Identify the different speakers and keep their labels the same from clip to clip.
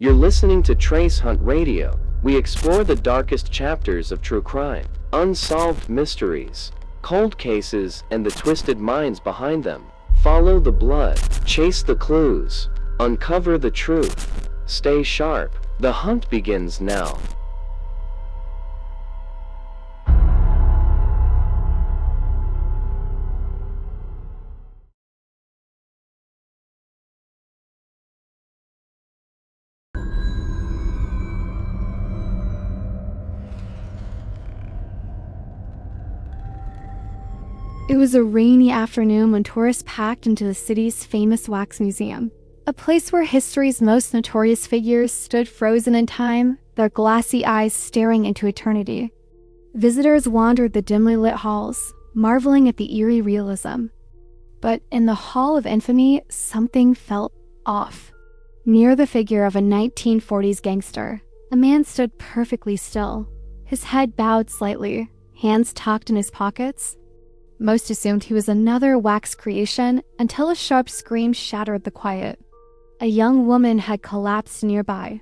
Speaker 1: You're listening to Trace Hunt Radio. We explore the darkest chapters of true crime, unsolved mysteries, cold cases, and the twisted minds behind them. Follow the blood, chase the clues, uncover the truth. Stay sharp. The hunt begins now.
Speaker 2: It was a rainy afternoon when tourists packed into the city's famous wax museum, a place where history's most notorious figures stood frozen in time, their glassy eyes staring into eternity. Visitors wandered the dimly lit halls, marveling at the eerie realism. But in the Hall of Infamy, something felt off. Near the figure of a 1940s gangster, a man stood perfectly still, his head bowed slightly, hands tucked in his pockets. Most assumed he was another wax creation until a sharp scream shattered the quiet. A young woman had collapsed nearby,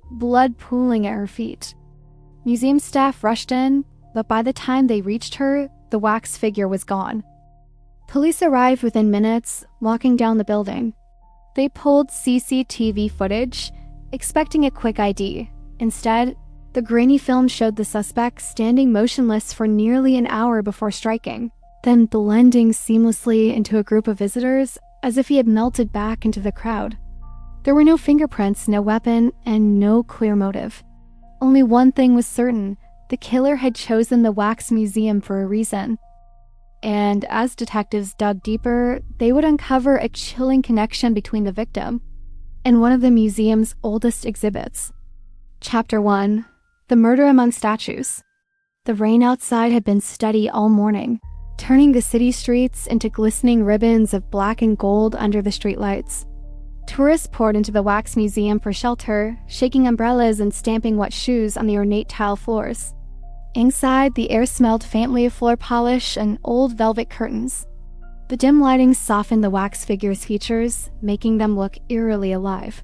Speaker 2: blood pooling at her feet. Museum staff rushed in, but by the time they reached her, the wax figure was gone. Police arrived within minutes, walking down the building. They pulled CCTV footage, expecting a quick ID. Instead, the grainy film showed the suspect standing motionless for nearly an hour before striking, then blending seamlessly into a group of visitors as if he had melted back into the crowd. There were no fingerprints, no weapon, and no clear motive. Only one thing was certain: the killer had chosen the wax museum for a reason. And as detectives dug deeper, they would uncover a chilling connection between the victim and one of the museum's oldest exhibits. Chapter 1: The Murder Among Statues. The rain outside had been steady all morning, turning the city streets into glistening ribbons of black and gold under the streetlights. Tourists poured into the wax museum for shelter, shaking umbrellas and stamping wet shoes on the ornate tile floors. Inside, the air smelled faintly of floor polish and old velvet curtains. The dim lighting softened the wax figure's features, making them look eerily alive.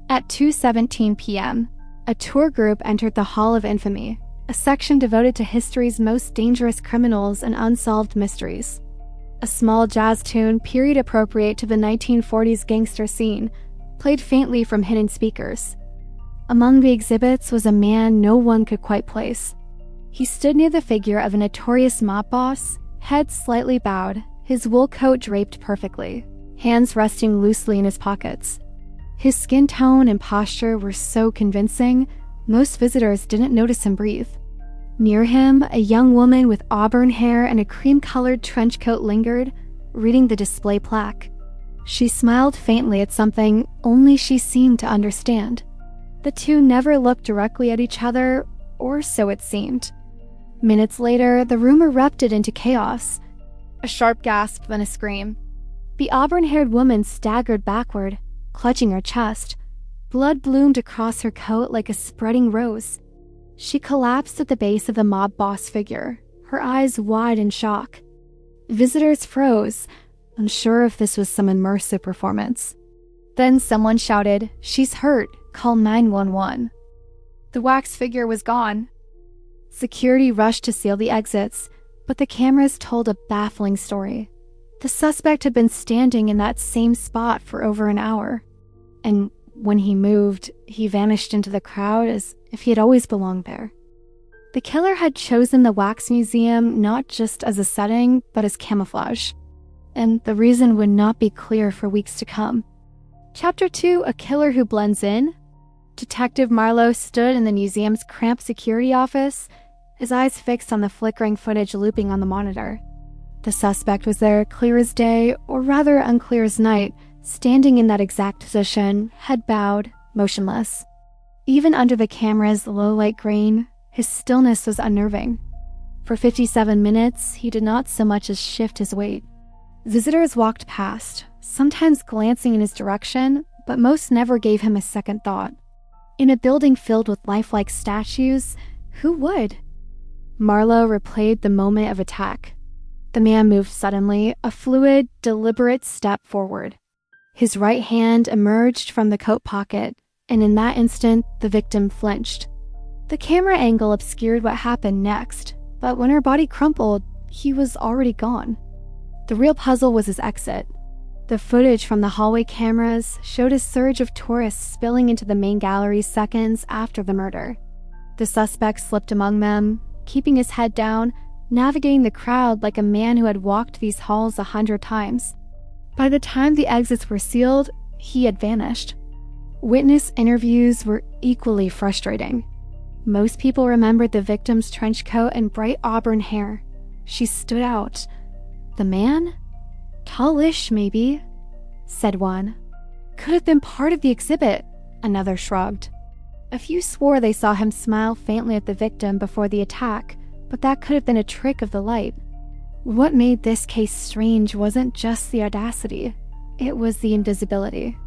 Speaker 2: At 2:17 p.m., a tour group entered the Hall of Infamy, a section devoted to history's most dangerous criminals and unsolved mysteries. A small jazz tune, period appropriate to the 1940s gangster scene, played faintly from hidden speakers. Among the exhibits was a man no one could quite place. He stood near the figure of a notorious mob boss, head slightly bowed, his wool coat draped perfectly, hands resting loosely in his pockets. His skin tone and posture were so convincing, most visitors didn't notice him breathe. Near him, a young woman with auburn hair and a cream-colored trench coat lingered, reading the display plaque. She smiled faintly at something only she seemed to understand. The two never looked directly at each other, or so it seemed. Minutes later, the room erupted into chaos. A sharp gasp, then a scream. The auburn-haired woman staggered backward, clutching her chest. Blood bloomed across her coat like a spreading rose. She collapsed at the base of the mob boss figure, her eyes wide in shock. Visitors froze, unsure if this was some immersive performance. Then someone shouted, "She's hurt, call 911." The wax figure was gone. Security rushed to seal the exits, but the cameras told a baffling story. The suspect had been standing in that same spot for over an hour, and when he moved, he vanished into the crowd as if he had always belonged there. The killer had chosen the wax museum not just as a setting, but as camouflage, and the reason would not be clear for weeks to come. Chapter 2: A Killer Who Blends In. Detective Marlowe stood in the museum's cramped security office, his eyes fixed on the flickering footage looping on the monitor. The suspect was there, clear as day, or rather unclear as night, standing in that exact position, head bowed, motionless. Even under the camera's low-light grain, his stillness was unnerving. For 57 minutes, he did not so much as shift his weight. Visitors walked past, sometimes glancing in his direction, but most never gave him a second thought. In a building filled with lifelike statues, who would? Marlowe replayed the moment of attack. The man moved suddenly, a fluid, deliberate step forward. His right hand emerged from the coat pocket, and in that instant, the victim flinched. The camera angle obscured what happened next, but when her body crumpled, he was already gone. The real puzzle was his exit. The footage from the hallway cameras showed a surge of tourists spilling into the main gallery seconds after the murder. The suspect slipped among them, keeping his head down, navigating the crowd like a man who had walked these halls 100 times. By the time the exits were sealed, he had vanished. Witness interviews were equally frustrating. Most people remembered the victim's trench coat and bright auburn hair. She stood out. The man? Tallish, maybe, said one. Could have been part of the exhibit, another shrugged. A few swore they saw him smile faintly at the victim before the attack, but that could have been a trick of the light. What made this case strange wasn't just the audacity, it was the invisibility.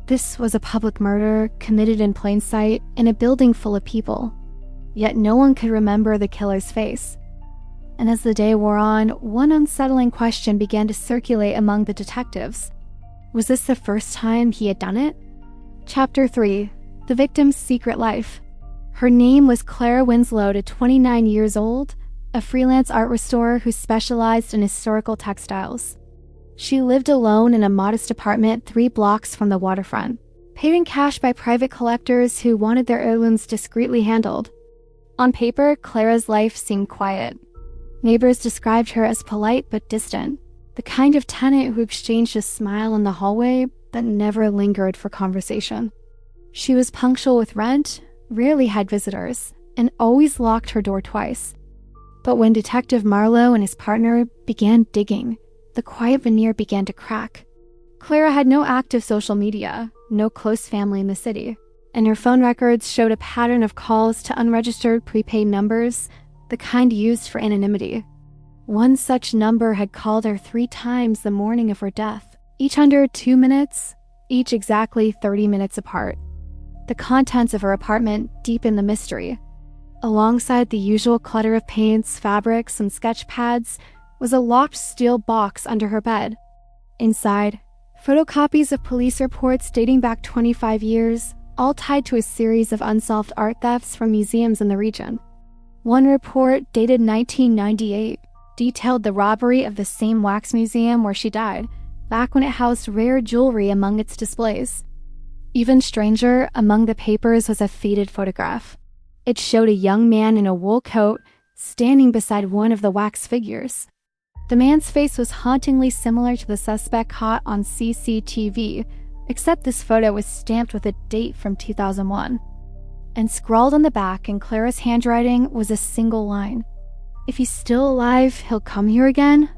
Speaker 2: This was a public murder committed in plain sight in a building full of people. Yet no one could remember the killer's face. And as the day wore on, one unsettling question began to circulate among the detectives. Was this the first time he had done it? Chapter 3. The Victim's Secret Life. Her name was Clara Winslow, 29 years old, a freelance art restorer who specialized in historical textiles. She lived alone in a modest apartment 3 blocks from the waterfront, paid in cash by private collectors who wanted their heirlooms discreetly handled. On paper, Clara's life seemed quiet. Neighbors described her as polite but distant, the kind of tenant who exchanged a smile in the hallway but never lingered for conversation. She was punctual with rent, rarely had visitors, and always locked her door twice. But when Detective Marlowe and his partner began digging, the quiet veneer began to crack. Clara had no active social media, no close family in the city, and her phone records showed a pattern of calls to unregistered prepaid numbers, the kind used for anonymity. One such number had called her 3 times the morning of her death, each under 2 minutes, each exactly 30 minutes apart. The contents of her apartment deepened the mystery. Alongside the usual clutter of paints, fabrics, and sketch pads was a locked steel box under her bed. Inside, photocopies of police reports dating back 25 years, all tied to a series of unsolved art thefts from museums in the region. One report, dated 1998, detailed the robbery of the same wax museum where she died, back when it housed rare jewelry among its displays. Even stranger, among the papers was a faded photograph. It showed a young man in a wool coat standing beside one of the wax figures. The man's face was hauntingly similar to the suspect caught on CCTV, except this photo was stamped with a date from 2001. And scrawled on the back in Clara's handwriting was a single line. If he's still alive, he'll come here again?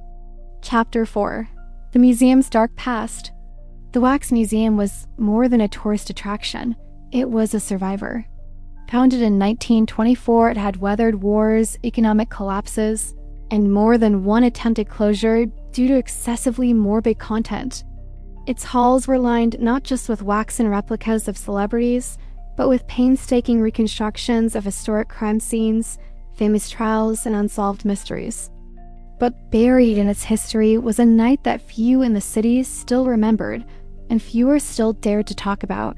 Speaker 2: Chapter 4. The museum's dark past. The Wax Museum was more than a tourist attraction. It was a survivor. Founded in 1924, it had weathered wars, economic collapses, and more than one attempted closure due to excessively morbid content. Its halls were lined not just with waxen replicas of celebrities, but with painstaking reconstructions of historic crime scenes, famous trials, and unsolved mysteries. But buried in its history was a night that few in the city still remembered, and fewer still dared to talk about.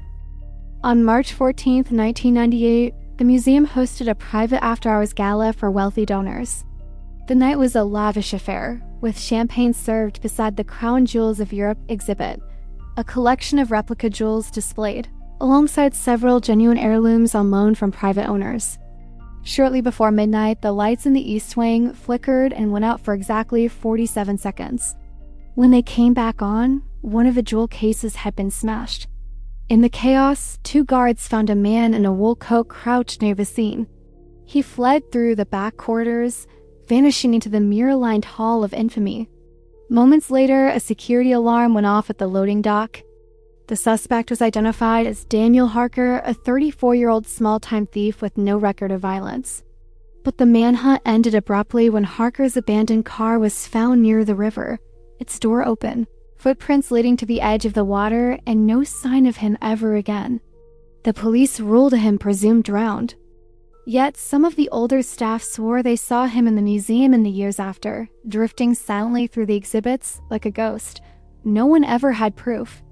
Speaker 2: On March 14, 1998, the museum hosted a private after-hours gala for wealthy donors. The night was a lavish affair, with champagne served beside the Crown Jewels of Europe exhibit, a collection of replica jewels displayed, alongside several genuine heirlooms on loan from private owners. Shortly before midnight, the lights in the East Wing flickered and went out for exactly 47 seconds. When they came back on, one of the jewel cases had been smashed. In the chaos, 2 guards found a man in a wool coat crouched near the scene. He fled through the back corridors, vanishing into the mirror-lined hall of infamy. Moments later, a security alarm went off at the loading dock. The suspect was identified as Daniel Harker, a 34-year-old small-time thief with no record of violence. But the manhunt ended abruptly when Harker's abandoned car was found near the river, its door open, footprints leading to the edge of the water, and no sign of him ever again. The police ruled him presumed drowned. Yet some of the older staff swore they saw him in the museum in the years after, drifting silently through the exhibits like a ghost. No one ever had proof.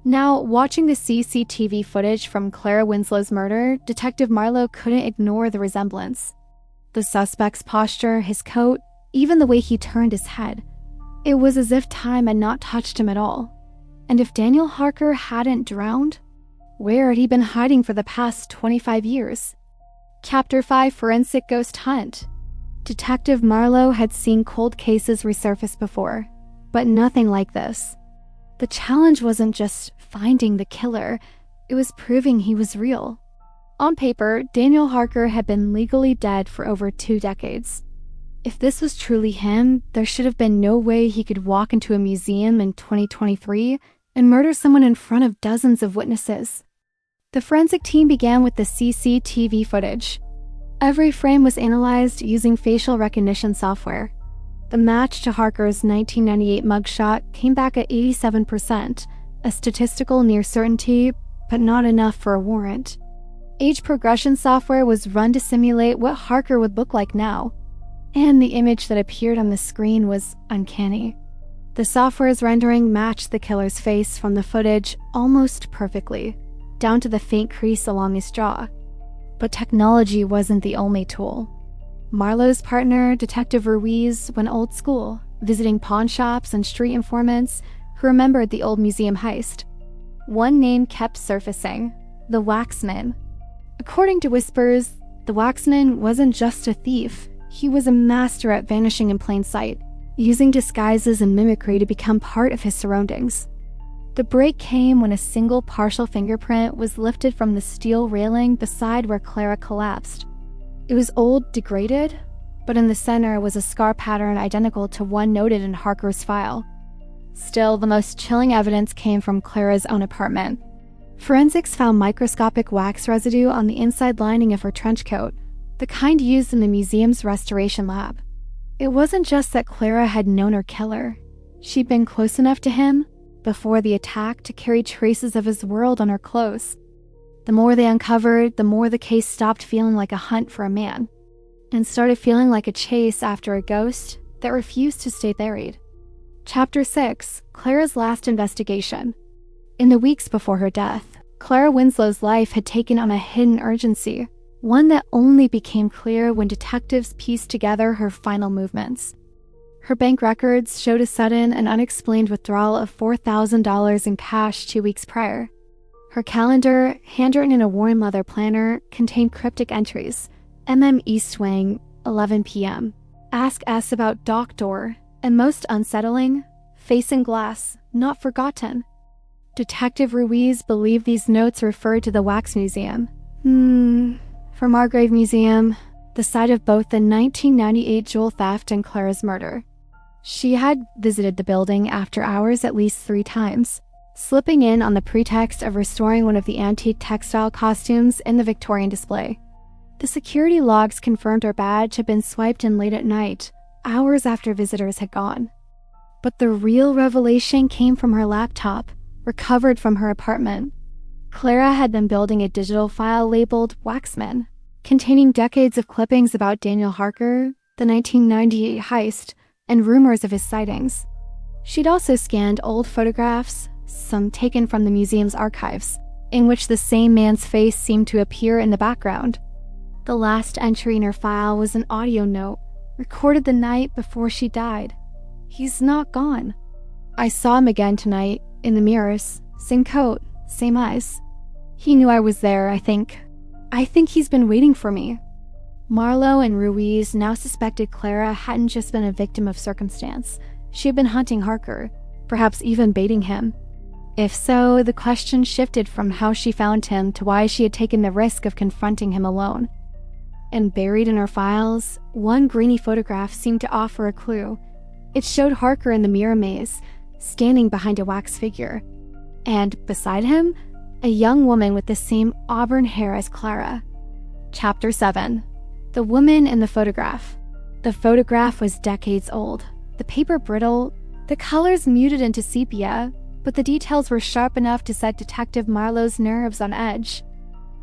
Speaker 2: Now, watching the CCTV footage from Clara Winslow's murder, Detective Marlowe couldn't ignore the resemblance. The suspect's posture, his coat, even the way he turned his head. It was as if time had not touched him at all. And if Daniel Harker hadn't drowned, where had he been hiding for the past 25 years? Chapter 5: Forensic Ghost Hunt. Detective Marlowe had seen cold cases resurface before, but nothing like this. The challenge wasn't just finding the killer, it was proving he was real. On paper, Daniel Harker had been legally dead for over 2 decades. If this was truly him, there should have been no way he could walk into a museum in 2023 and murder someone in front of dozens of witnesses. The forensic team began with the CCTV footage. Every frame was analyzed using facial recognition software. The match to Harker's 1998 mugshot came back at 87%, a statistical near certainty, but not enough for a warrant. Age progression software was run to simulate what Harker would look like now, and the image that appeared on the screen was uncanny. The software's rendering matched the killer's face from the footage almost perfectly, down to the faint crease along his jaw. But technology wasn't the only tool. Marlowe's partner, Detective Ruiz, went old school, visiting pawn shops and street informants who remembered the old museum heist. One name kept surfacing: the Waxman. According to whispers, the Waxman wasn't just a thief. He was a master at vanishing in plain sight, using disguises and mimicry to become part of his surroundings. The break came when a single partial fingerprint was lifted from the steel railing beside where Clara collapsed. It was old, degraded, but in the center was a scar pattern identical to one noted in Harker's file. Still, the most chilling evidence came from Clara's own apartment. Forensics found microscopic wax residue on the inside lining of her trench coat, the kind used in the museum's restoration lab. It wasn't just that Clara had known her killer. She'd been close enough to him before the attack to carry traces of his world on her clothes. The more they uncovered, the more the case stopped feeling like a hunt for a man and started feeling like a chase after a ghost that refused to stay buried. Chapter 6: Clara's Last Investigation. In the weeks before her death, Clara Winslow's life had taken on a hidden urgency, one that only became clear when detectives pieced together her final movements. Her bank records showed a sudden and unexplained withdrawal of $4,000 in cash 2 weeks prior. Her calendar, handwritten in a worn leather planner, contained cryptic entries: East Wing, 11 p.m. Ask S about dock door, and most unsettling, face in glass, not forgotten. Detective Ruiz believed these notes referred to the Wax Museum. For Margrave Museum, the site of both the 1998 jewel theft and Clara's murder. She had visited the building after hours at least 3 times, slipping in on the pretext of restoring one of the antique textile costumes in the Victorian display. The security logs confirmed her badge had been swiped in late at night, hours after visitors had gone. But the real revelation came from her laptop, recovered from her apartment. Clara had been building a digital file labeled Waxman, containing decades of clippings about Daniel Harker, the 1998 heist, and rumors of his sightings. She'd also scanned old photographs, some taken from the museum's archives, in which the same man's face seemed to appear in the background. The last entry in her file was an audio note, recorded the night before she died. "He's not gone. I saw him again tonight, in the mirrors, same coat, same eyes. He knew I was there, I think. I think he's been waiting for me." Marlowe and Ruiz now suspected Clara hadn't just been a victim of circumstance. She had been hunting Harker, perhaps even baiting him. If so, the question shifted from how she found him to why she had taken the risk of confronting him alone. And buried in her files, one grainy photograph seemed to offer a clue. It showed Harker in the mirror maze, standing behind a wax figure. And beside him, a young woman with the same auburn hair as Clara. Chapter 7: The Woman in the Photograph. The photograph was decades old, the paper brittle, the colors muted into sepia, but the details were sharp enough to set Detective Marlowe's nerves on edge.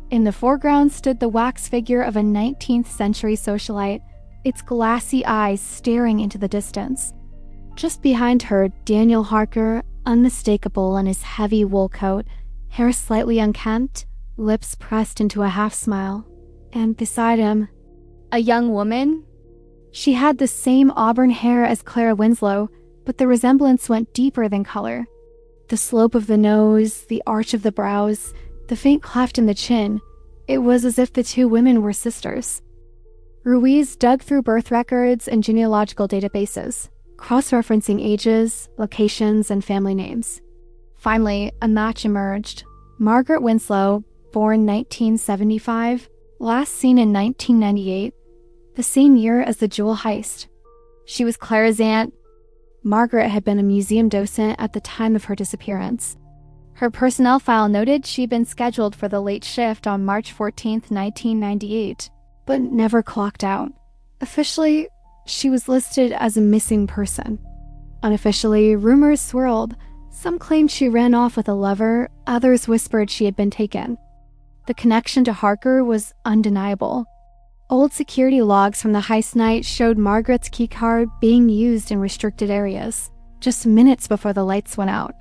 Speaker 2: In the foreground stood the wax figure of a 19th century socialite, its glassy eyes staring into the distance. Just behind her, Daniel Harker, unmistakable in his heavy wool coat, hair slightly unkempt, lips pressed into a half-smile. And beside him, a young woman. She had the same auburn hair as Clara Winslow, but the resemblance went deeper than color. The slope of the nose, the arch of the brows, the faint cleft in the chin, it was as if the two women were sisters. Ruiz dug through birth records and genealogical databases, cross-referencing ages, locations, and family names. Finally, a match emerged. Margaret Winslow, born 1975, last seen in 1998, the same year as the jewel heist. She was Clara's aunt. Margaret had been a museum docent at the time of her disappearance. Her personnel file noted she'd been scheduled for the late shift on March 14, 1998, but never clocked out. Officially, she was listed as a missing person. Unofficially, rumors swirled. Some claimed she ran off with a lover, others whispered she had been taken. The connection to Harker was undeniable. Old security logs from the heist night showed Margaret's keycard being used in restricted areas, just minutes before the lights went out.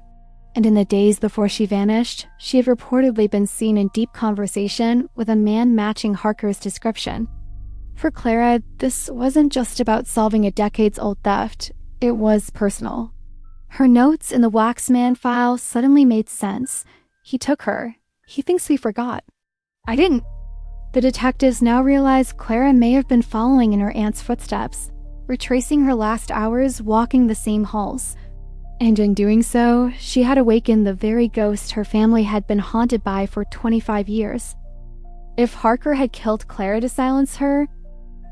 Speaker 2: And in the days before she vanished, she had reportedly been seen in deep conversation with a man matching Harker's description. For Clara, this wasn't just about solving a decades-old theft, it was personal. Her notes in the Waxman file suddenly made sense. He took her. He thinks we forgot. I didn't. The detectives now realized Clara may have been following in her aunt's footsteps, retracing her last hours walking the same halls. And in doing so, she had awakened the very ghost her family had been haunted by for 25 years. If Harker had killed Clara to silence her,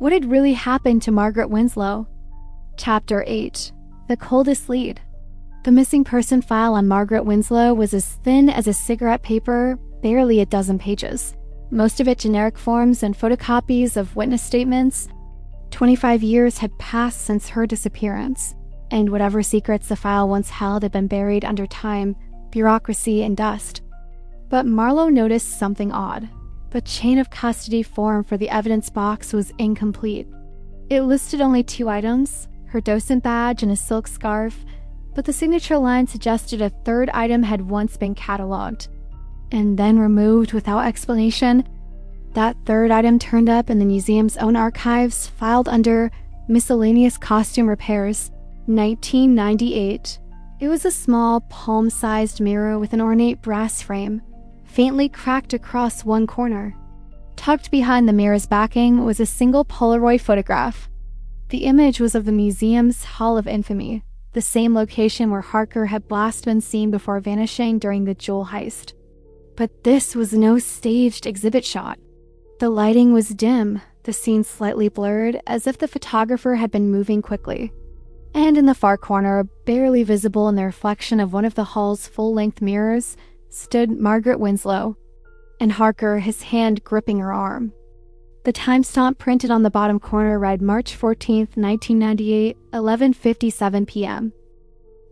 Speaker 2: what had really happened to Margaret Winslow? Chapter 8. The Coldest Lead. The missing person file on Margaret Winslow was as thin as a cigarette paper, barely a dozen pages. Most of it generic forms and photocopies of witness statements. 25 years had passed since her disappearance, and whatever secrets the file once held had been buried under time, bureaucracy, and dust. But Marlowe noticed something odd. The chain of custody form for the evidence box was incomplete. It listed only 2 items, her docent badge and a silk scarf, but the signature line suggested a 3rd item had once been cataloged, and then removed without explanation. That 3rd item turned up in the museum's own archives, filed under Miscellaneous Costume Repairs, 1998. It was a small, palm-sized mirror with an ornate brass frame, faintly cracked across one corner. Tucked behind the mirror's backing was a single Polaroid photograph. The image was of the museum's Hall of Infamy, the same location where Harker had last been seen before vanishing during the jewel heist. But this was no staged exhibit shot. The lighting was dim, the scene slightly blurred, as if the photographer had been moving quickly. And in the far corner, barely visible in the reflection of one of the hall's full-length mirrors, stood Margaret Winslow, and Harker, his hand gripping her arm. The timestamp printed on the bottom corner read March 14, 1998, 11:57 p.m.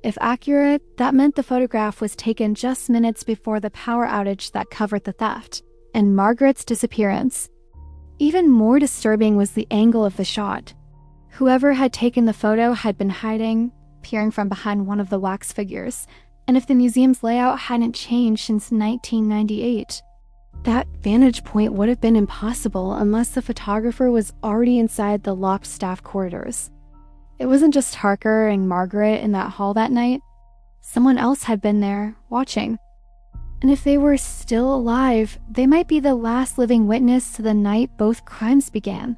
Speaker 2: If accurate, that meant the photograph was taken just minutes before the power outage that covered the theft, and Margaret's disappearance. Even more disturbing was the angle of the shot. Whoever had taken the photo had been hiding, peering from behind one of the wax figures, and if the museum's layout hadn't changed since 1998, that vantage point would have been impossible unless the photographer was already inside the locked staff corridors. It wasn't just Harker and Margaret in that hall that night. Someone else had been there, watching. And if they were still alive, they might be the last living witness to the night both crimes began.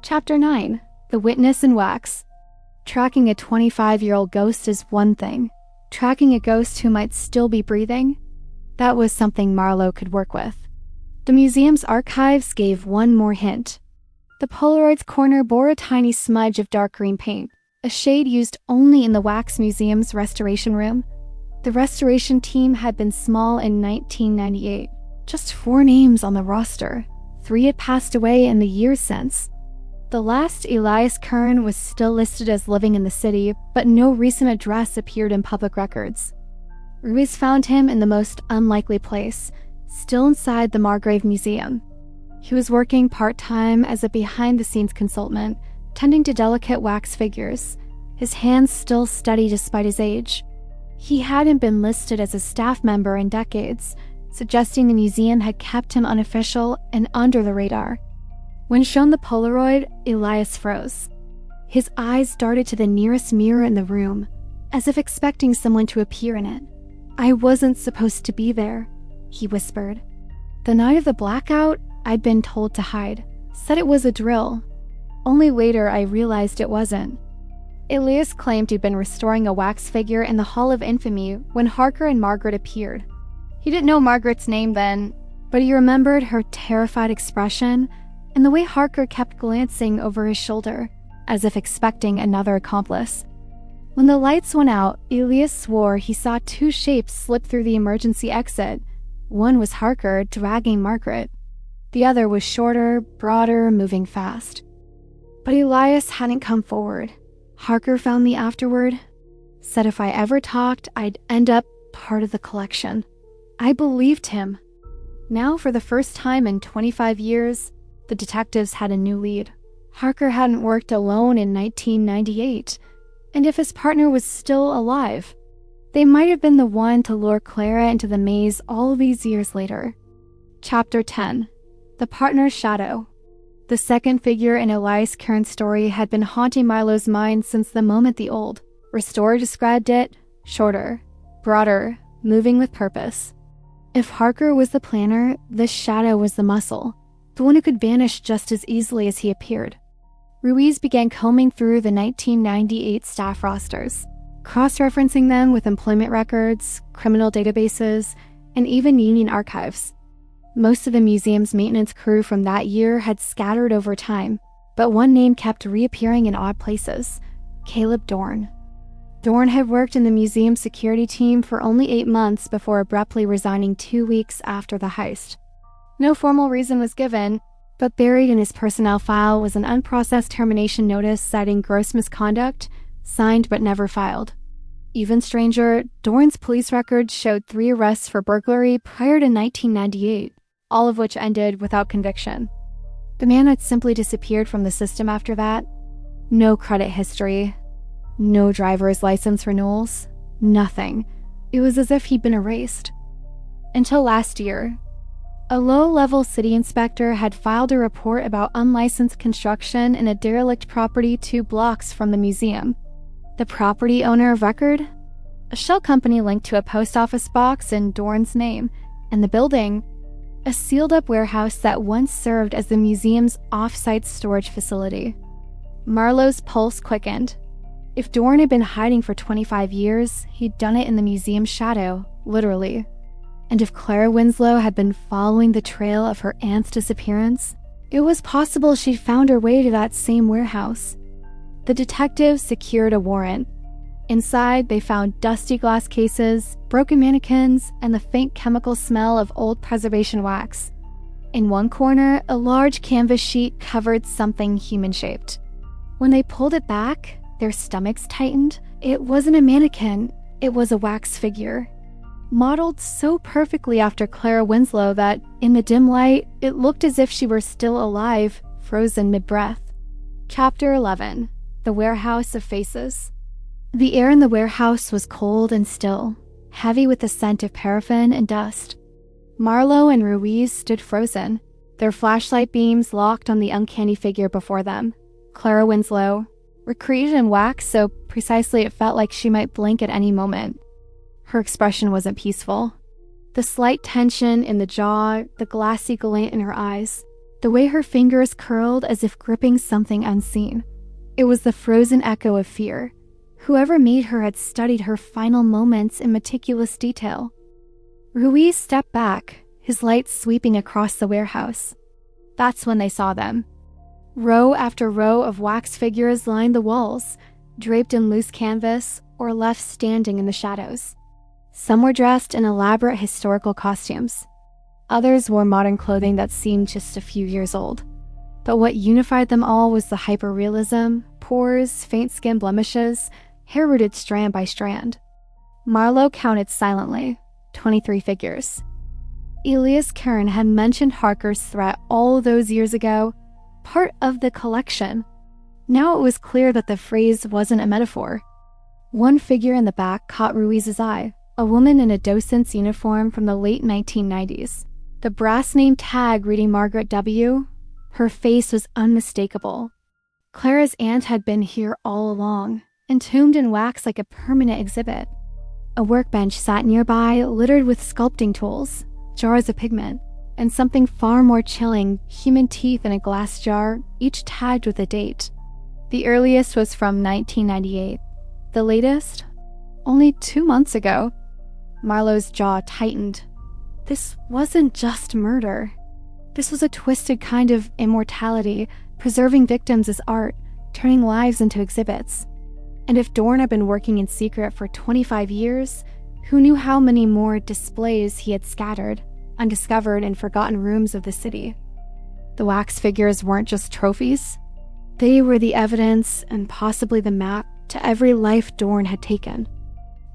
Speaker 2: Chapter 9. The Witness in Wax. Tracking a 25-year-old ghost is one thing. Tracking a ghost who might still be breathing? That was something Marlowe could work with. The museum's archives gave one more hint. The Polaroid's corner bore a tiny smudge of dark green paint, a shade used only in the Wax Museum's restoration room. The restoration team had been small in 1998. Just 4 names on the roster. 3 had passed away in the years since. The last, Elias Kern, was still listed as living in the city, but no recent address appeared in public records. Ruiz found him in the most unlikely place, still inside the Margrave Museum. He was working part-time as a behind-the-scenes consultant, tending to delicate wax figures, his hands still steady despite his age. He hadn't been listed as a staff member in decades, suggesting the museum had kept him unofficial and under the radar. When shown the Polaroid, Elias froze. His eyes darted to the nearest mirror in the room, as if expecting someone to appear in it. "I wasn't supposed to be there," he whispered. "The night of the blackout, I'd been told to hide. Said it was a drill. Only later I realized it wasn't." Elias claimed he'd been restoring a wax figure in the Hall of Infamy when Harker and Margaret appeared. He didn't know Margaret's name then, but he remembered her terrified expression and the way Harker kept glancing over his shoulder, as if expecting another accomplice. When the lights went out, Elias swore he saw two shapes slip through the emergency exit. One was Harker dragging Margaret. The other was shorter, broader, moving fast. But Elias hadn't come forward. Harker found me afterward, said if I ever talked, I'd end up part of the collection. I believed him. Now, for the first time in 25 years, the detectives had a new lead. Harker hadn't worked alone in 1998, and if his partner was still alive, they might have been the one to lure Clara into the maze all these years later. Chapter 10. The Partner's Shadow. The second figure in Elias Kern's story had been haunting Marlowe's mind since the moment the old restorer described it: shorter, broader, moving with purpose. If Harker was the planner, this shadow was the muscle, the one who could vanish just as easily as he appeared. Ruiz began combing through the 1998 staff rosters, cross-referencing them with employment records, criminal databases, and even union archives. Most of the museum's maintenance crew from that year had scattered over time, but one name kept reappearing in odd places: Caleb Dorn. Dorn had worked in the museum's security team for only 8 months before abruptly resigning 2 weeks after the heist. No formal reason was given, but buried in his personnel file was an unprocessed termination notice citing gross misconduct, signed but never filed. Even stranger, Dorn's police records showed 3 arrests for burglary prior to 1998, all of which ended without conviction. The man had simply disappeared from the system after that. No credit history, no driver's license renewals, nothing. It was as if he'd been erased. Until last year, a low-level city inspector had filed a report about unlicensed construction in a derelict property 2 blocks from the museum. The property owner of record? A shell company linked to a post office box in Dorn's name, and the building, a sealed-up warehouse that once served as the museum's off-site storage facility. Marlowe's pulse quickened. If Dorn had been hiding for 25 years, he'd done it in the museum's shadow, literally. And if Clara Winslow had been following the trail of her aunt's disappearance, it was possible she'd found her way to that same warehouse. The detectives secured a warrant. Inside, they found dusty glass cases, broken mannequins, and the faint chemical smell of old preservation wax. In one corner, a large canvas sheet covered something human-shaped. When they pulled it back, their stomachs tightened. It wasn't a mannequin, it was a wax figure. Modeled so perfectly after Clara Winslow that, in the dim light, it looked as if she were still alive, frozen mid-breath. Chapter 11. The Warehouse of Faces. The air in the warehouse was cold and still, heavy with the scent of paraffin and dust. Marlowe and Ruiz stood frozen, their flashlight beams locked on the uncanny figure before them. Clara Winslow, recreated in wax so precisely it felt like she might blink at any moment. Her expression wasn't peaceful. The slight tension in the jaw, the glassy glint in her eyes, the way her fingers curled as if gripping something unseen. It was the frozen echo of fear. Whoever made her had studied her final moments in meticulous detail. Ruiz stepped back, his light sweeping across the warehouse. That's when they saw them. Row after row of wax figures lined the walls, draped in loose canvas or left standing in the shadows. Some were dressed in elaborate historical costumes. Others wore modern clothing that seemed just a few years old. But what unified them all was the hyperrealism, pores, faint skin blemishes, hair rooted strand by strand. Marlowe counted silently, 23 figures. Elias Kern had mentioned Harker's threat all those years ago, part of the collection. Now it was clear that the phrase wasn't a metaphor. One figure in the back caught Ruiz's eye, a woman in a docent's uniform from the late 1990s. The brass name tag reading Margaret W. Her face was unmistakable. Clara's aunt had been here all along, entombed in wax like a permanent exhibit. A workbench sat nearby, littered with sculpting tools, jars of pigment, and something far more chilling, human teeth in a glass jar, each tagged with a date. The earliest was from 1998. The latest? Only 2 months ago. Marlowe's jaw tightened. This wasn't just murder. This was a twisted kind of immortality, preserving victims as art, turning lives into exhibits. And if Dorn had been working in secret for 25 years, who knew how many more displays he had scattered, undiscovered in forgotten rooms of the city? The wax figures weren't just trophies. They were the evidence and possibly the map to every life Dorn had taken.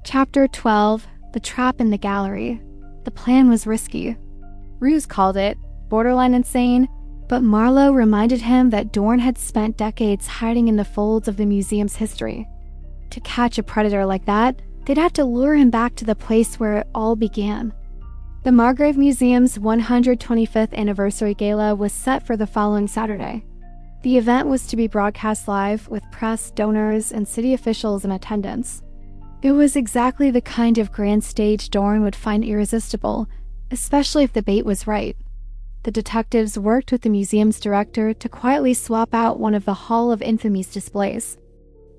Speaker 2: Chapter 12, The Trap in the Gallery. The plan was risky. Ruse called it borderline insane, but Marlowe reminded him that Dorn had spent decades hiding in the folds of the museum's history. To catch a predator like that, they'd have to lure him back to the place where it all began. The Margrave Museum's 125th anniversary gala was set for the following Saturday. The event was to be broadcast live with press, donors, and city officials in attendance. It was exactly the kind of grand stage Dorn would find irresistible, especially if the bait was right. The detectives worked with the museum's director to quietly swap out one of the Hall of Infamy's displays.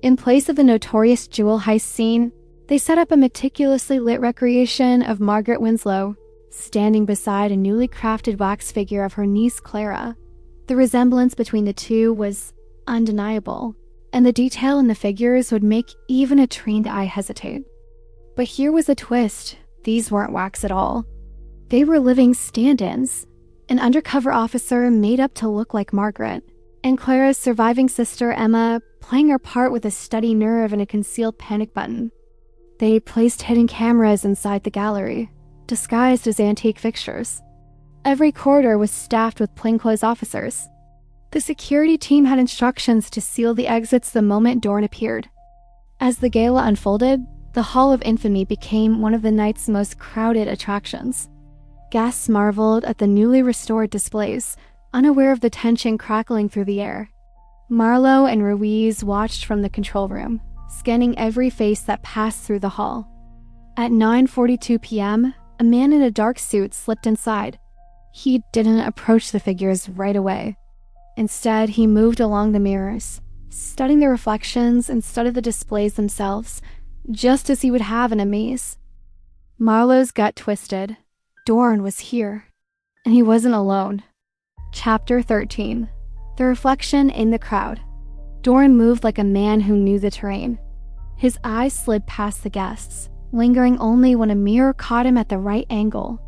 Speaker 2: In place of the notorious jewel heist scene, they set up a meticulously lit recreation of Margaret Winslow, standing beside a newly crafted wax figure of her niece Clara. The resemblance between the two was undeniable, and the detail in the figures would make even a trained eye hesitate. But here was a twist. These weren't wax at all. They were living stand-ins, an undercover officer made up to look like Margaret, and Clara's surviving sister Emma playing her part with a steady nerve and a concealed panic button. They placed hidden cameras inside the gallery, disguised as antique fixtures. Every corridor was staffed with plainclothes officers. The security team had instructions to seal the exits the moment Dorn appeared. As the gala unfolded, the Hall of Infamy became one of the night's most crowded attractions. Guests marveled at the newly restored displays, unaware of the tension crackling through the air. Marlowe and Ruiz watched from the control room, scanning every face that passed through the hall. At 9:42 p.m., a man in a dark suit slipped inside. He didn't approach the figures right away. Instead, he moved along the mirrors, studying the reflections instead of the displays themselves, just as he would have in a maze. Marlowe's gut twisted. Dorn was here, and he wasn't alone. Chapter 13. The Reflection in the Crowd. Dorn moved like a man who knew the terrain. His eyes slid past the guests, lingering only when a mirror caught him at the right angle.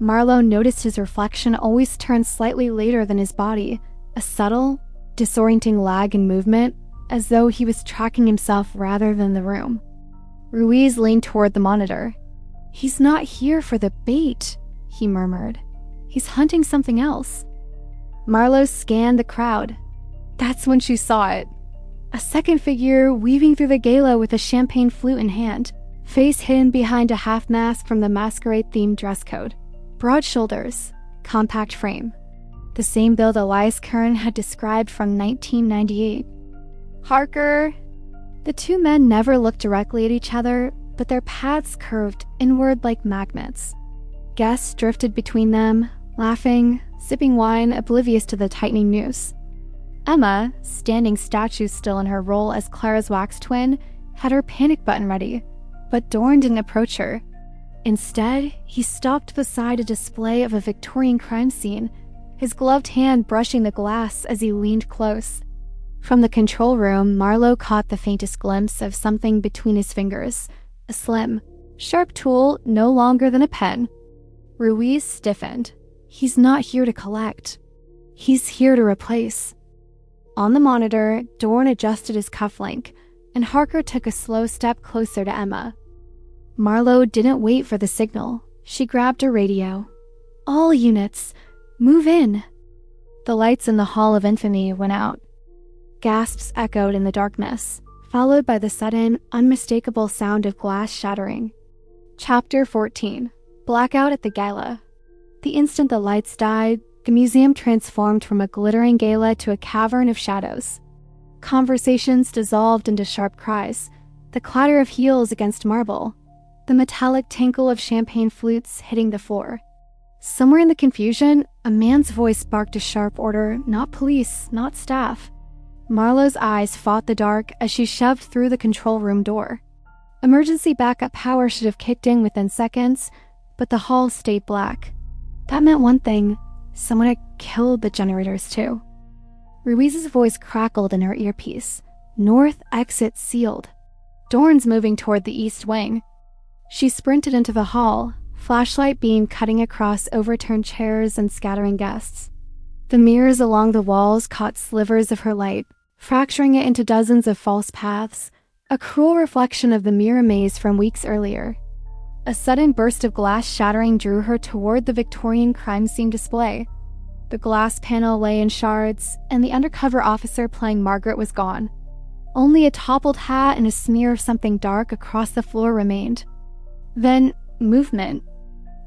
Speaker 2: Marlowe noticed his reflection always turned slightly later than his body, a subtle, disorienting lag in movement, as though he was tracking himself rather than the room. Ruiz leaned toward the monitor. "He's not here for the bait," he murmured. "He's hunting something else." Marlowe scanned the crowd. That's when she saw it. A second figure weaving through the gala with a champagne flute in hand, face hidden behind a half mask from the masquerade-themed dress code. Broad shoulders, compact frame. The same build Elias Kern had described from 1998. "Harker!" The two men never looked directly at each other, but their paths curved inward like magnets. Guests drifted between them, laughing, sipping wine, oblivious to the tightening noose. Emma, standing statue still in her role as Clara's wax twin, had her panic button ready, but Dorn didn't approach her. Instead, he stopped beside a display of a Victorian crime scene, his gloved hand brushing the glass as he leaned close. From the control room, Marlowe caught the faintest glimpse of something between his fingers, a slim, sharp tool no longer than a pen. Ruiz stiffened. He's not here to collect. He's here to replace. On the monitor, Dorn adjusted his cufflink, and Harker took a slow step closer to Emma. Marlowe didn't wait for the signal. She grabbed her radio. "All units, move in." The lights in the Hall of Infamy went out. Gasps echoed in the darkness. followed by the sudden, unmistakable sound of glass shattering. Chapter 14. Blackout at the Gala. The instant the lights died, the museum transformed from a glittering gala to a cavern of shadows. Conversations dissolved into sharp cries, the clatter of heels against marble, the metallic tinkle of champagne flutes hitting the floor. Somewhere in the confusion, a man's voice barked a sharp order, not police, not staff. Marlowe's eyes fought the dark as she shoved through the control room door. Emergency backup power should have kicked in within seconds, but the hall stayed black. That meant one thing: someone had killed the generators too. Ruiza's voice crackled in her earpiece. North exit sealed. Dorn's moving toward the east wing. She sprinted into the hall, flashlight beam cutting across overturned chairs and scattering guests. The mirrors along the walls caught slivers of her light, fracturing it into dozens of false paths, a cruel reflection of the mirror maze from weeks earlier. A sudden burst of glass shattering drew her toward the Victorian crime scene display. The glass panel lay in shards, and the undercover officer playing Margaret was gone. Only a toppled hat and a smear of something dark across the floor remained. Then, movement.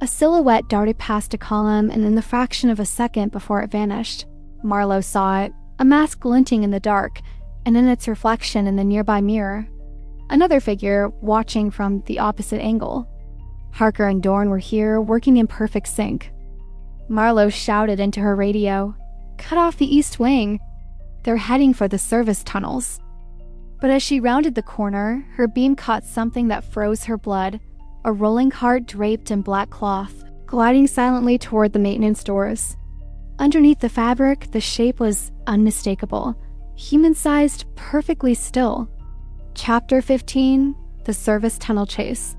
Speaker 2: A silhouette darted past a column, and in the fraction of a second before it vanished, Marlowe saw it, a mask glinting in the dark, and in its reflection in the nearby mirror, another figure watching from the opposite angle. Harker and Dorn were here, working in perfect sync. Marlowe shouted into her radio, "Cut off the east wing! They're heading for the service tunnels." But as she rounded the corner, her beam caught something that froze her blood, a rolling cart draped in black cloth, gliding silently toward the maintenance doors. Underneath the fabric, the shape was unmistakable, human-sized, perfectly still. Chapter 15. The Service Tunnel Chase.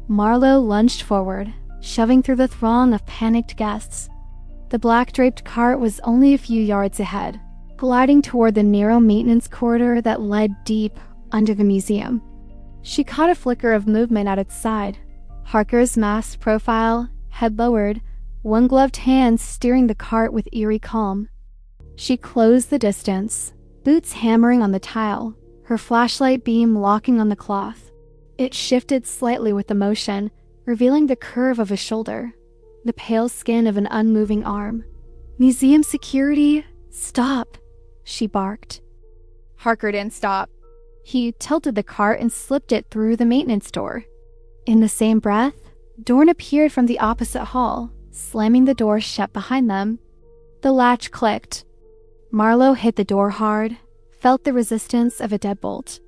Speaker 2: Marlowe lunged forward, shoving through the throng of panicked guests. The black-draped cart was only a few yards ahead, gliding toward the narrow maintenance corridor that led deep under the museum. She caught a flicker of movement at its side. Harker's masked profile, head lowered, one-gloved hand steering the cart with eerie calm. She closed the distance, boots hammering on the tile, her flashlight beam locking on the cloth. It shifted slightly with the motion, revealing the curve of a shoulder, the pale skin of an unmoving arm. "Museum security, stop," she barked. Harker didn't stop. He tilted the cart and slipped it through the maintenance door. In the same breath, Dorn appeared from the opposite hall, slamming the door shut behind them. The latch clicked. Marlowe hit the door hard, felt the resistance of a deadbolt.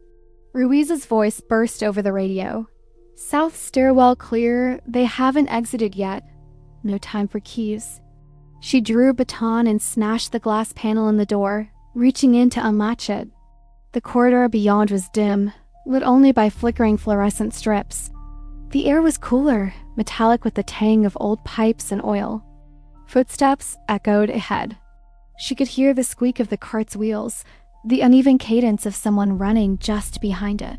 Speaker 2: Ruiza's voice burst over the radio. "South stairwell clear, they haven't exited yet. No time for keys." She drew a baton and smashed the glass panel in the door, reaching in to unlatch it. The corridor beyond was dim, lit only by flickering fluorescent strips. The air was cooler, metallic with the tang of old pipes and oil. Footsteps echoed ahead. She could hear the squeak of the cart's wheels, the uneven cadence of someone running just behind it.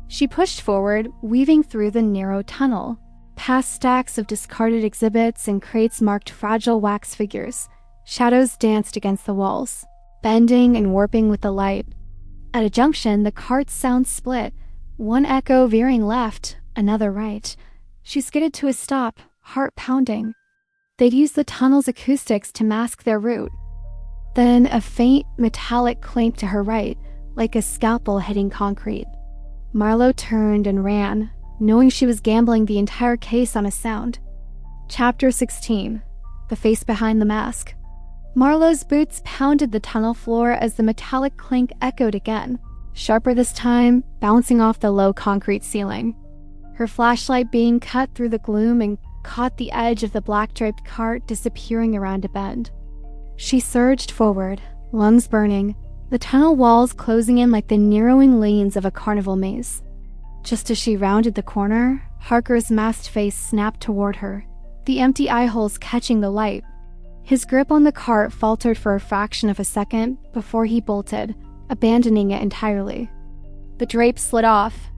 Speaker 2: She pushed forward, weaving through the narrow tunnel, past stacks of discarded exhibits and crates marked fragile wax figures. Shadows danced against the walls, bending and warping with the light. At a junction, the cart's sound split, one echo veering left, another right. She skidded to a stop, heart pounding. They'd used the tunnel's acoustics to mask their route. Then a faint, metallic clink to her right, like a scalpel hitting concrete. Marlowe turned and ran, knowing she was gambling the entire case on a sound. Chapter 16. The Face Behind the Mask. Marlowe's boots pounded the tunnel floor as the metallic clink echoed again, sharper this time, bouncing off the low concrete ceiling. Her flashlight beam cut through the gloom and caught the edge of the black-draped cart disappearing around a bend. She surged forward, lungs burning, the tunnel walls closing in like the narrowing lanes of a carnival maze. Just as she rounded the corner, Harker's masked face snapped toward her, the empty eye holes catching the light. His grip on the cart faltered for a fraction of a second before he bolted, abandoning it entirely. The drape slid off.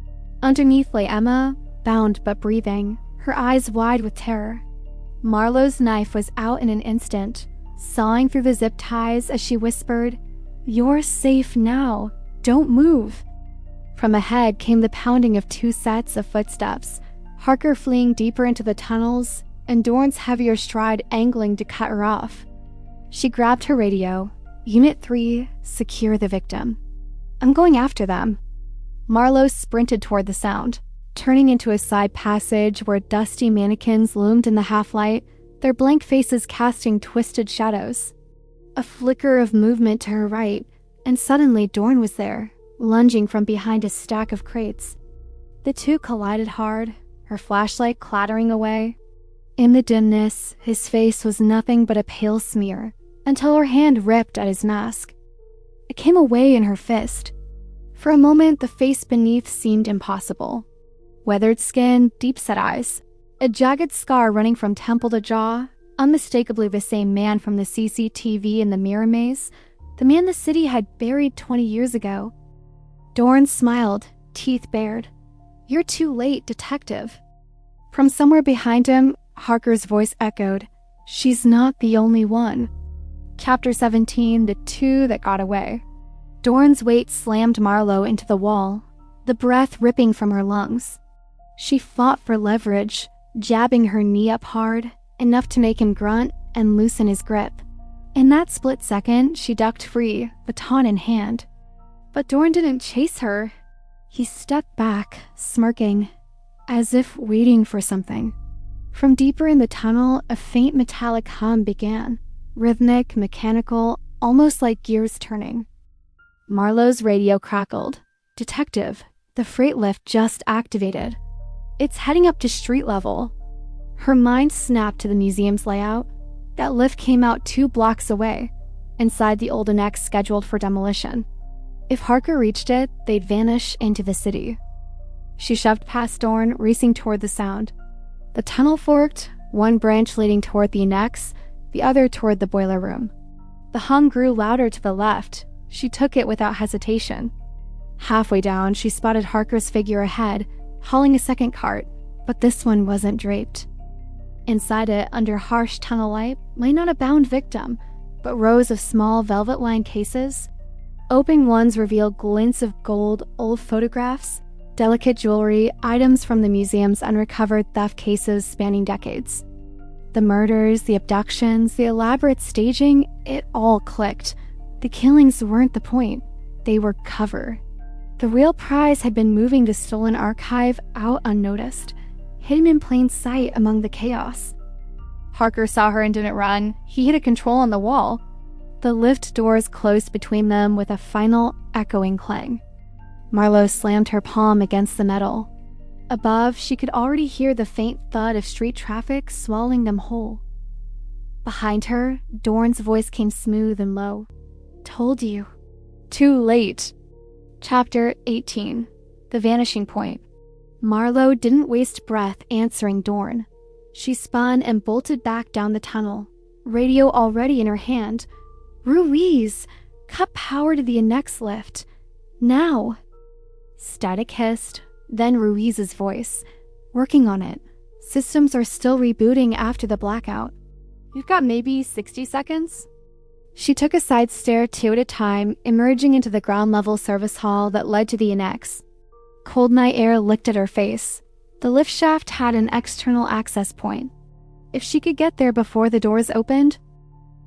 Speaker 2: Underneath lay Emma, bound but breathing, her eyes wide with terror. Marlowe's knife was out in an instant, sawing through the zip ties as she whispered, "You're safe now. Don't move." From ahead came the pounding of 2 sets of footsteps, Harker fleeing deeper into the tunnels, and Dorn's heavier stride angling to cut her off. She grabbed her radio. Unit 3, secure the victim. I'm going after them. Marlowe sprinted toward the sound, turning into a side passage where dusty mannequins loomed in the half-light, their blank faces casting twisted shadows. A flicker of movement to her right, and suddenly Dorn was there, lunging from behind a stack of crates. The two collided hard, her flashlight clattering away. In the dimness, his face was nothing but a pale smear, until her hand ripped at his mask. It came away in her fist. For a moment, the face beneath seemed impossible. Weathered skin, deep-set eyes, a jagged scar running from temple to jaw, unmistakably the same man from the CCTV in the mirror maze, the man the city had buried 20 years ago. Dorn smiled, teeth bared. You're too late, detective. From somewhere behind him, Harker's voice echoed, She's not the only one. Chapter 17, The Two That Got Away. Dorn's weight slammed Marlowe into the wall, the breath ripping from her lungs. She fought for leverage, jabbing her knee up hard, enough to make him grunt and loosen his grip. In that split second, she ducked free, baton in hand. But Dorn didn't chase her. He stepped back, smirking, as if waiting for something. From deeper in the tunnel, a faint metallic hum began, rhythmic, mechanical, almost like gears turning. Marlowe's radio crackled. Detective, the freight lift just activated. It's heading up to street level. Her mind snapped to the museum's layout. That lift came out 2 blocks away, inside the old annex scheduled for demolition. If Harker reached it, they'd vanish into the city. She shoved past Dorn, racing toward the sound. The tunnel forked, one branch leading toward the annex, the other toward the boiler room. The hum grew louder to the left. She took it without hesitation. Halfway down, she spotted Harker's figure ahead, hauling a second cart, but this one wasn't draped. Inside it, under harsh tunnel light, lay not a bound victim, but rows of small velvet-lined cases. Open ones revealed glints of gold, old photographs, delicate jewelry, items from the museum's unrecovered theft cases spanning decades. The murders, the abductions, the elaborate staging, it all clicked. The killings weren't the point. They were cover. The real prize had been moving the stolen archive out unnoticed, hidden in plain sight among the chaos. Harker saw her and didn't run. He hit a control on the wall. The lift doors closed between them with a final, echoing clang. Marlowe slammed her palm against the metal. Above, she could already hear the faint thud of street traffic swallowing them whole. Behind her, Dorn's voice came smooth and low. Told you. Too late. Chapter 18. The Vanishing Point. Marlowe didn't waste breath answering Dorn. She spun and bolted back down the tunnel, radio already in her hand. Ruiz! Cut power to the annex lift. Now! Static hissed, then Ruiz's voice. Working on it. Systems are still rebooting after the blackout. You've got maybe 60 seconds? She took a side stair 2 at a time, emerging into the ground-level service hall that led to the annex. Cold night air licked at her face. The lift shaft had an external access point. If she could get there before the doors opened...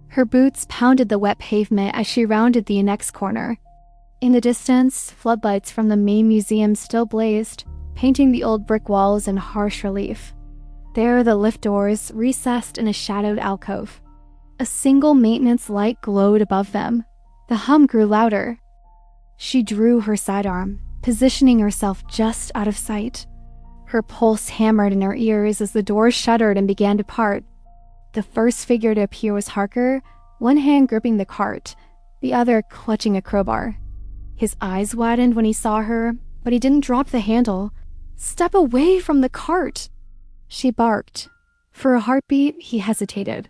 Speaker 2: Her boots pounded the wet pavement as she rounded the annex corner. In the distance, floodlights from the main museum still blazed, painting the old brick walls in harsh relief. There, the lift doors recessed in a shadowed alcove. A single maintenance light glowed above them. The hum grew louder. She drew her sidearm, positioning herself just out of sight. Her pulse hammered in her ears as the doors shuddered and began to part. The first figure to appear was Harker, one hand gripping the cart, the other clutching a crowbar. His eyes widened when he saw her, but he didn't drop the handle. Step away from the cart! She barked. For a heartbeat, he hesitated.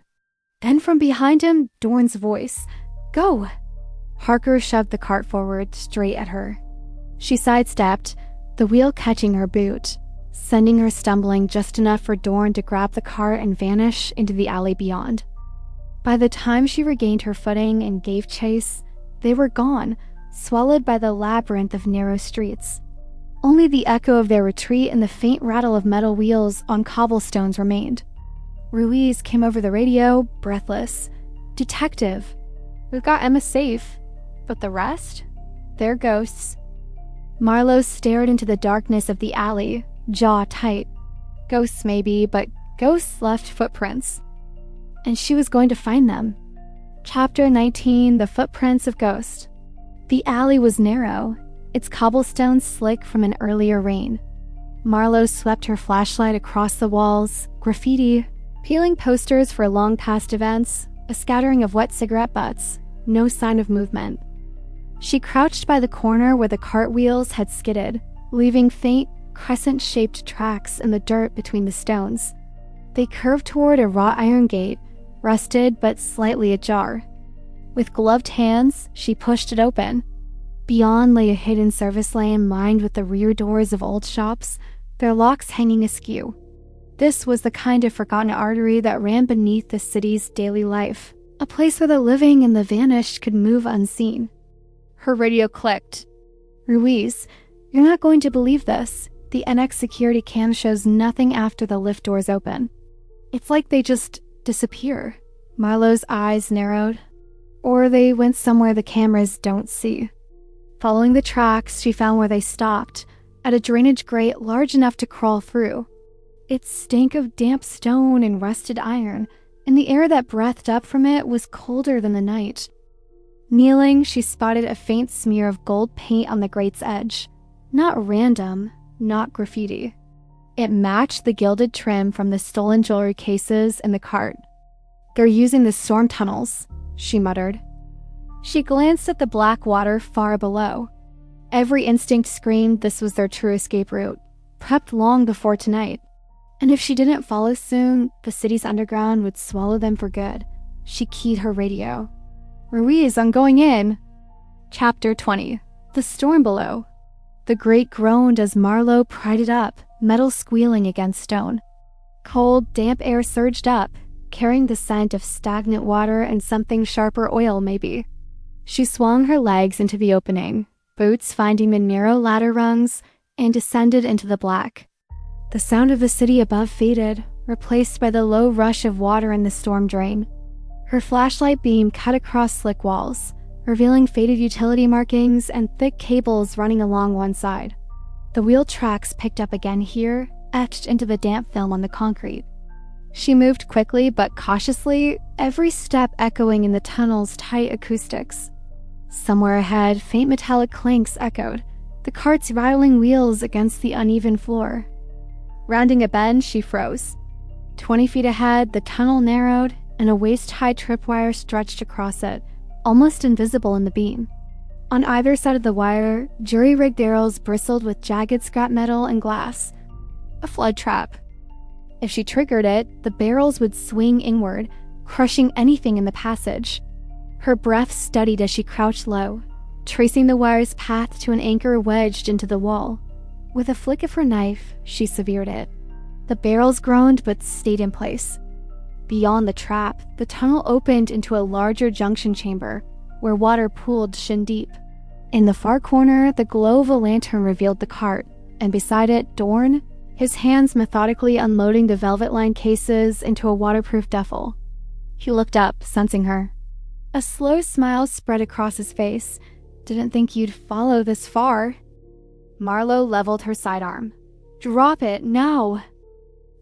Speaker 2: Then from behind him, Dorn's voice. Go! Harker shoved the cart forward, straight at her. She sidestepped, the wheel catching her boot, sending her stumbling just enough for Dorn to grab the cart and vanish into the alley beyond. By the time she regained her footing and gave chase, they were gone, swallowed by the labyrinth of narrow streets. Only the echo of their retreat and the faint rattle of metal wheels on cobblestones remained. Ruiz came over the radio, breathless. "Detective, we've got Emma safe, but the rest? They're ghosts." Marlowe stared into the darkness of the alley, jaw tight. Ghosts maybe, but ghosts left footprints. And she was going to find them. Chapter 19, The Footprints of Ghosts. The alley was narrow, its cobblestones slick from an earlier rain. Marlowe swept her flashlight across the walls, graffiti, peeling posters for long-past events, a scattering of wet cigarette butts, no sign of movement. She crouched by the corner where the cartwheels had skidded, leaving faint, crescent-shaped tracks in the dirt between the stones. They curved toward a wrought iron gate, rusted but slightly ajar. With gloved hands, she pushed it open. Beyond lay a hidden service lane lined with the rear doors of old shops, their locks hanging askew. This was the kind of forgotten artery that ran beneath the city's daily life, a place where the living and the vanished could move unseen. Her radio clicked. "Ruiz, you're not going to believe this. The NX security cam shows nothing after the lift doors open. It's like they just disappear." Marlowe's eyes narrowed. Or they went somewhere the cameras don't see. Following the tracks, she found where they stopped, at a drainage grate large enough to crawl through. It stank of damp stone and rusted iron, and the air that breathed up from it was colder than the night. Kneeling, she spotted a faint smear of gold paint on the grate's edge. Not random, not graffiti. It matched the gilded trim from the stolen jewelry cases in the cart. "They're using the storm tunnels," she muttered. She glanced at the black water far below. Every instinct screamed this was their true escape route, prepped long before tonight. And if she didn't follow soon, the city's underground would swallow them for good. She keyed her radio. "Ruiz, I'm going in." Chapter 20. The Storm Below. The grate groaned as Marlowe pried it up, metal squealing against stone. Cold, damp air surged up, carrying the scent of stagnant water and something sharper oil, maybe. She swung her legs into the opening, boots finding the narrow ladder rungs, and descended into the black. The sound of the city above faded, replaced by the low rush of water in the storm drain. Her flashlight beam cut across slick walls, revealing faded utility markings and thick cables running along one side. The wheel tracks picked up again here, etched into the damp film on the concrete. She moved quickly but cautiously, every step echoing in the tunnel's tight acoustics. Somewhere ahead, faint metallic clanks echoed, the cart's rattling wheels against the uneven floor. Rounding a bend, she froze. 20 feet ahead, the tunnel narrowed, and a waist-high tripwire stretched across it, almost invisible in the beam. On either side of the wire, jury-rigged barrels bristled with jagged scrap metal and glass. A flood trap. If she triggered it, the barrels would swing inward, crushing anything in the passage. Her breath steadied as she crouched low, tracing the wire's path to an anchor wedged into the wall. With a flick of her knife, she severed it. The barrels groaned but stayed in place. Beyond the trap, the tunnel opened into a larger junction chamber, where water pooled shin-deep. In the far corner, the glow of a lantern revealed the cart, and beside it, Dorn, his hands methodically unloading the velvet-lined cases into a waterproof duffel. He looked up, sensing her. A slow smile spread across his face. "Didn't think you'd follow this far." Marlowe leveled her sidearm. "Drop it, now!"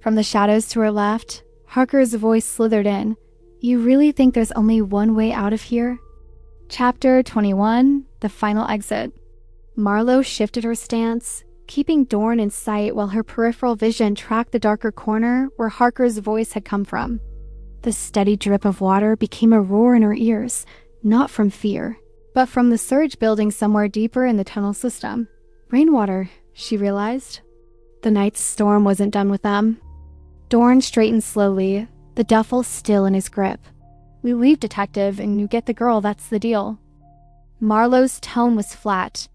Speaker 2: From the shadows to her left, Harker's voice slithered in. "You really think there's only one way out of here?" Chapter 21, The Final Exit. Marlowe shifted her stance, keeping Dorn in sight while her peripheral vision tracked the darker corner where Harker's voice had come from. The steady drip of water became a roar in her ears, not from fear, but from the surge building somewhere deeper in the tunnel system. Rainwater, she realized. The night's storm wasn't done with them. Dorn straightened slowly, the duffel still in his grip. "We leave, Detective, and you get the girl, that's the deal." Marlowe's tone was flat.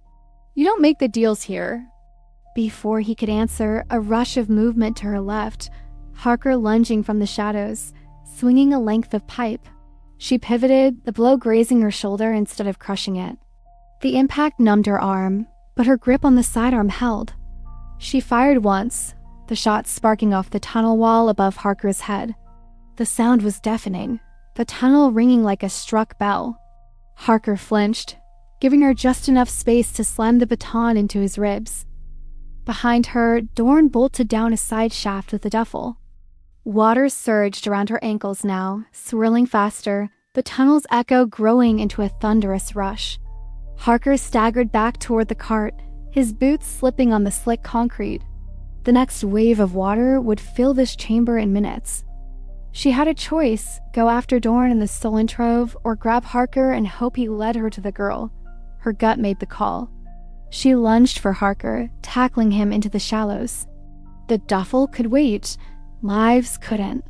Speaker 2: "You don't make the deals here." Before he could answer, a rush of movement to her left, Harker lunging from the shadows, swinging a length of pipe. She pivoted, the blow grazing her shoulder instead of crushing it. The impact numbed her arm, but her grip on the sidearm held. She fired once, the shot sparking off the tunnel wall above Harker's head. The sound was deafening, the tunnel ringing like a struck bell. Harker flinched, giving her just enough space to slam the baton into his ribs. Behind her, Dorn bolted down a side shaft with the duffel. Water surged around her ankles now, swirling faster, the tunnel's echo growing into a thunderous rush. Harker staggered back toward the cart, his boots slipping on the slick concrete. The next wave of water would fill this chamber in minutes. She had a choice: go after Dorn in the stolen trove, or grab Harker and hope he led her to the girl. Her gut made the call. She lunged for Harker, tackling him into the shallows. The duffel could wait. Lives couldn't.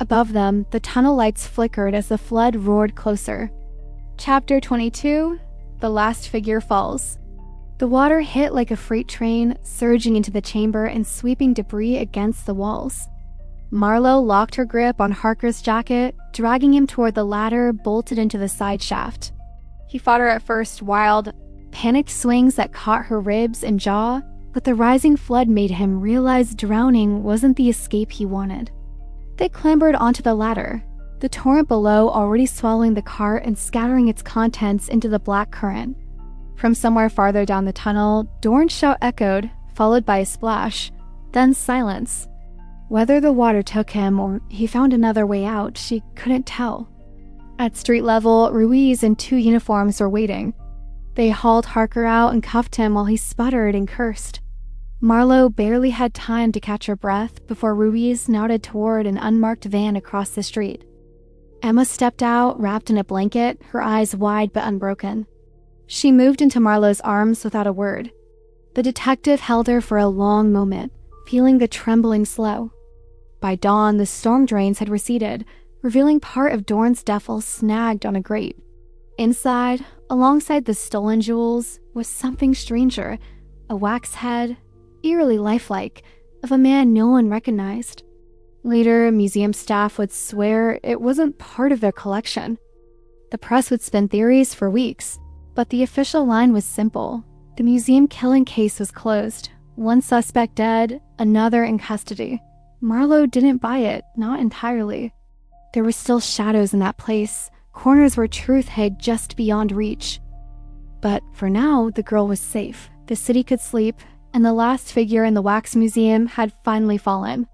Speaker 2: Above them, the tunnel lights flickered as the flood roared closer. Chapter 22: The Last Figure Falls. The water hit like a freight train, surging into the chamber and sweeping debris against the walls. Marlowe locked her grip on Harker's jacket, dragging him toward the ladder bolted into the side shaft. He fought her at first, wild, panicked swings that caught her ribs and jaw, but the rising flood made him realize drowning wasn't the escape he wanted. They clambered onto the ladder, the torrent below already swallowing the cart and scattering its contents into the black current. From somewhere farther down the tunnel, Dorn's shout echoed, followed by a splash, then silence. Whether the water took him or he found another way out, she couldn't tell. At street level, Ruiz in 2 uniforms were waiting. They hauled Harker out and cuffed him while he sputtered and cursed. Marlowe barely had time to catch her breath before Ruiz nodded toward an unmarked van across the street. Emma stepped out, wrapped in a blanket, her eyes wide but unbroken. She moved into Marlowe's arms without a word. The detective held her for a long moment, feeling the trembling slow. By dawn, the storm drains had receded, revealing part of Dorn's duffel snagged on a grate. Inside, alongside the stolen jewels, was something stranger, a wax head, eerily lifelike, of a man no one recognized. Later, museum staff would swear it wasn't part of their collection. The press would spin theories for weeks, but the official line was simple. The museum killing case was closed. One suspect dead, another in custody. Marlowe didn't buy it, not entirely. There were still shadows in that place, corners where truth hid just beyond reach. But for now, the girl was safe. The city could sleep, and the last figure in the wax museum had finally fallen.